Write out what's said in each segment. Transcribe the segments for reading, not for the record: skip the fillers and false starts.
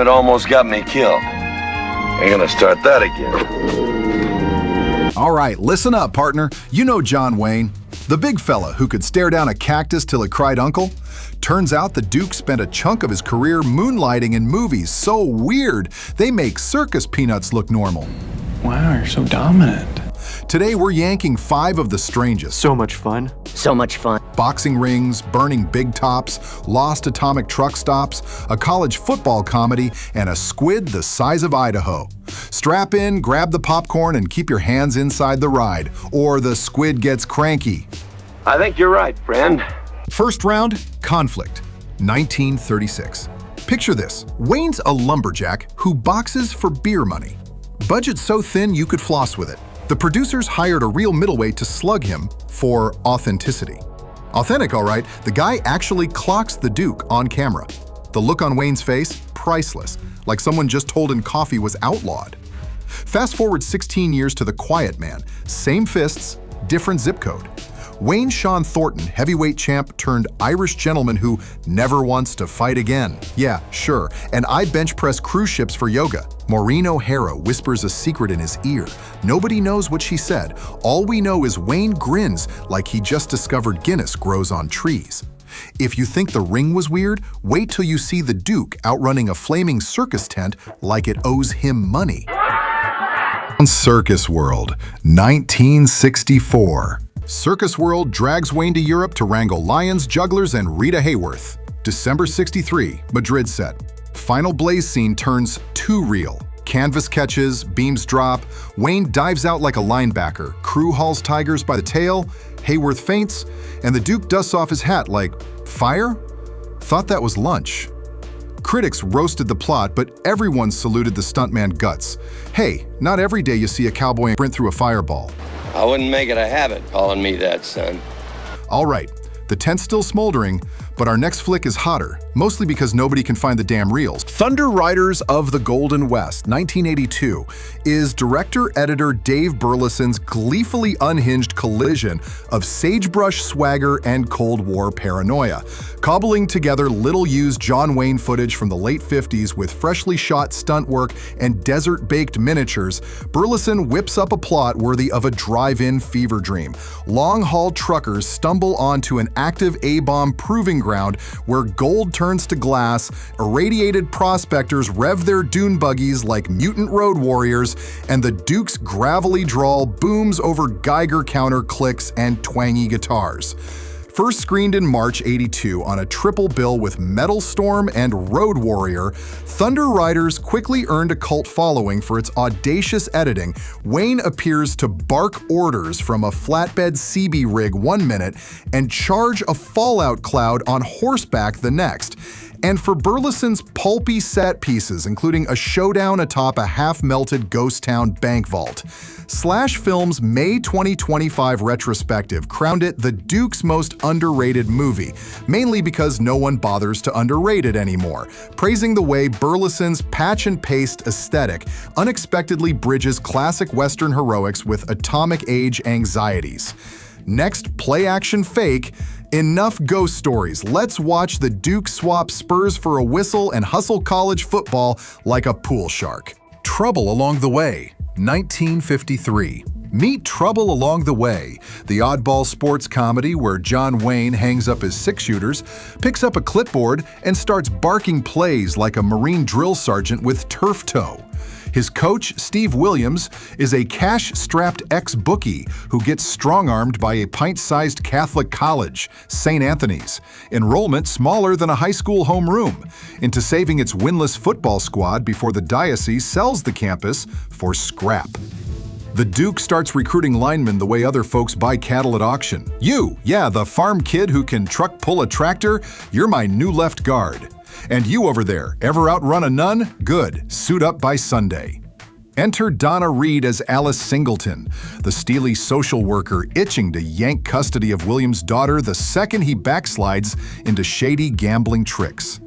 It almost got me killed. Ain't gonna start that again. All right, listen up, partner. You know John Wayne, the big fella who could stare down a cactus till it cried uncle. Turns out the Duke spent a chunk of his career moonlighting in movies so weird they make circus peanuts look normal. Wow, you're so dominant. Today we're yanking 5 of the strangest. So much fun. So much fun. Boxing rings, burning big tops, lost atomic truck stops, a college football comedy, and a squid the size of Idaho. Strap in, grab the popcorn, and keep your hands inside the ride, or the squid gets cranky. I think you're right, friend. First round, conflict, 1936. Picture this, Wayne's a lumberjack who boxes for beer money. Budget so thin you could floss with it. The producers hired a real middleweight to slug him for authenticity. Authentic, all right, the guy actually clocks the Duke on camera. The look on Wayne's face, priceless, like someone just told him coffee was outlawed. Fast forward 16 years to The Quiet Man, same fists, different zip code. Wayne Sean Thornton, heavyweight champ turned Irish gentleman who never wants to fight again. Yeah, sure, and I bench press cruise ships for yoga. Maureen O'Hara whispers a secret in his ear. Nobody knows what she said. All we know is Wayne grins like he just discovered Guinness grows on trees. If you think the ring was weird, wait till you see the Duke outrunning a flaming circus tent like it owes him money. Circus World, 1964. Circus World drags Wayne to Europe to wrangle lions, jugglers, and Rita Hayworth. December 63, Madrid set. Final blaze scene turns too real. Canvas catches, beams drop, Wayne dives out like a linebacker, crew hauls tigers by the tail, Hayworth faints, and the Duke dusts off his hat like, fire? Thought that was lunch. Critics roasted the plot, but everyone saluted the stuntman guts. Hey, not every day you see a cowboy sprint through a fireball. I wouldn't make it a habit calling me that, son. All right, the tent's still smoldering, but our next flick is hotter, mostly because nobody can find the damn reels. Thunder Riders of the Golden West, 1982, is director-editor Dave Burleson's gleefully unhinged collision of sagebrush swagger and Cold War paranoia, cobbling together little-used John Wayne footage from the late 50s with freshly shot stunt work and desert-baked miniatures. Burleson whips up a plot worthy of a drive-in fever dream. Long-haul truckers stumble onto an active A-bomb proving ground where gold turns to glass, irradiated prospectors rev their dune buggies like mutant road warriors, and the Duke's gravelly drawl booms over Geiger counter clicks and twangy guitars. First screened in March '82 on a triple bill with Metal Storm and Road Warrior, Thunder Riders quickly earned a cult following for its audacious editing. Wayne appears to bark orders from a flatbed CB rig 1 minute and charge a fallout cloud on horseback the next. And for Burleson's pulpy set pieces, including a showdown atop a half-melted ghost town bank vault. Slash Film's May 2025 retrospective crowned it the Duke's most underrated movie, mainly because no one bothers to underrate it anymore, praising the way Burleson's patch-and-paste aesthetic unexpectedly bridges classic Western heroics with atomic age anxieties. Next, play-action fake. Enough ghost stories. Let's watch the Duke swap spurs for a whistle and hustle college football like a pool shark. Trouble Along the Way, 1953. Meet Trouble Along the Way, the oddball sports comedy where John Wayne hangs up his six-shooters, picks up a clipboard, and starts barking plays like a Marine drill sergeant with turf toe. His coach, Steve Williams, is a cash-strapped ex-bookie who gets strong-armed by a pint-sized Catholic college, St. Anthony's, enrollment smaller than a high school homeroom, into saving its winless football squad before the diocese sells the campus for scrap. The Duke starts recruiting linemen the way other folks buy cattle at auction. You, yeah, the farm kid who can truck pull a tractor, you're my new left guard. And you over there, ever outrun a nun? Good, suit up by Sunday. Enter Donna Reed as Alice Singleton, the steely social worker itching to yank custody of William's daughter the second he backslides into shady gambling tricks.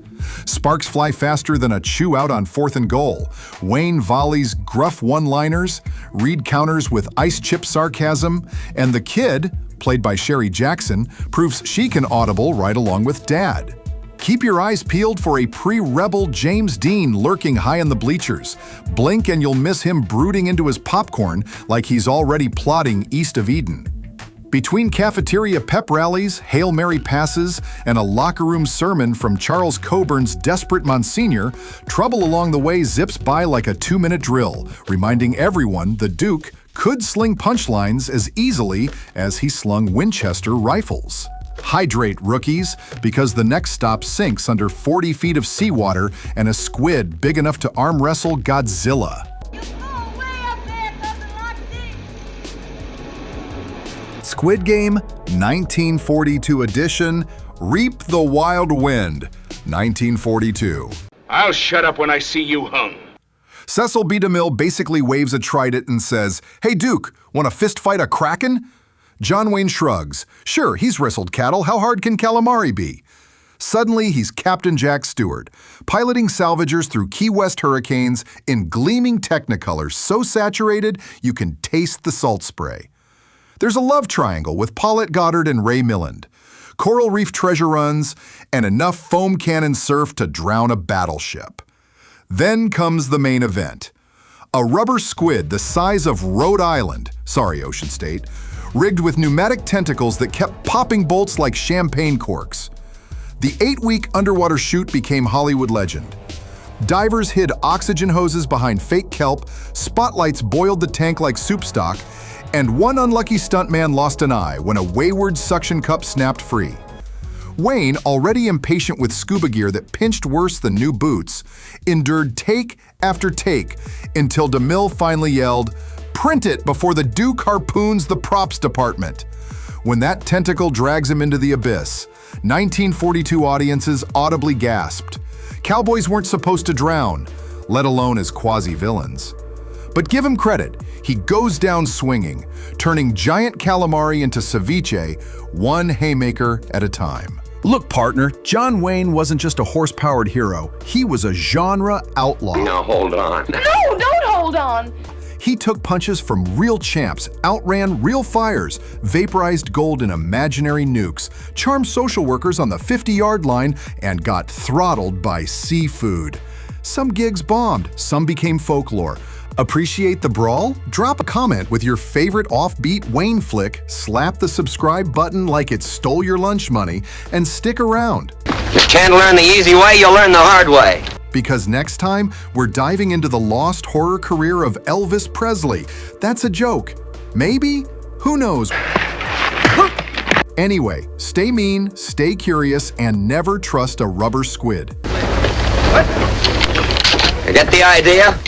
Sparks fly faster than a chew out on 4th and goal. Wayne volleys gruff one-liners, Reed counters with ice-chip sarcasm, and the kid, played by Sherry Jackson, proves she can audible right along with Dad. Keep your eyes peeled for a pre-rebel James Dean lurking high in the bleachers. Blink and you'll miss him brooding into his popcorn like he's already plotting east of Eden. Between cafeteria pep rallies, Hail Mary passes, and a locker room sermon from Charles Coburn's desperate Monsignor, trouble along the way zips by like a 2-minute drill, reminding everyone the Duke could sling punchlines as easily as he slung Winchester rifles. Hydrate, rookies, because the next stop sinks under 40 feet of seawater and a squid big enough to arm wrestle Godzilla. Squid Game, 1942 edition, Reap the Wild Wind, 1942. I'll shut up when I see you hung. Cecil B. DeMille basically waves a trident and says, "Hey Duke, want to fist fight a kraken?" John Wayne shrugs. Sure, he's wrestled cattle, how hard can calamari be? Suddenly, he's Captain Jack Stewart, piloting salvagers through Key West hurricanes in gleaming technicolor so saturated you can taste the salt spray. There's a love triangle with Paulette Goddard and Ray Milland, coral reef treasure runs, and enough foam cannon surf to drown a battleship. Then comes the main event. A rubber squid the size of Rhode Island, sorry Ocean State, rigged with pneumatic tentacles that kept popping bolts like champagne corks. The 8-week underwater shoot became Hollywood legend. Divers hid oxygen hoses behind fake kelp, spotlights boiled the tank like soup stock, and one unlucky stuntman lost an eye when a wayward suction cup snapped free. Wayne, already impatient with scuba gear that pinched worse than new boots, endured take after take until DeMille finally yelled, "Print it before the Duke harpoons the props department." When that tentacle drags him into the abyss, 1942 audiences audibly gasped. Cowboys weren't supposed to drown, let alone as quasi-villains. But give him credit, he goes down swinging, turning giant calamari into ceviche, one haymaker at a time. Look, partner, John Wayne wasn't just a horse-powered hero, he was a genre outlaw. Now hold on. No, don't hold on. He took punches from real champs, outran real fires, vaporized gold in imaginary nukes, charmed social workers on the 50-yard line, and got throttled by seafood. Some gigs bombed, some became folklore. Appreciate the brawl? Drop a comment with your favorite offbeat Wayne flick, slap the subscribe button like it stole your lunch money, and stick around. You can't learn the easy way, you'll learn the hard way. Because next time, we're diving into the lost horror career of Elvis Presley. That's a joke. Maybe? Who knows? Anyway, stay mean, stay curious, and never trust a rubber squid. You get the idea?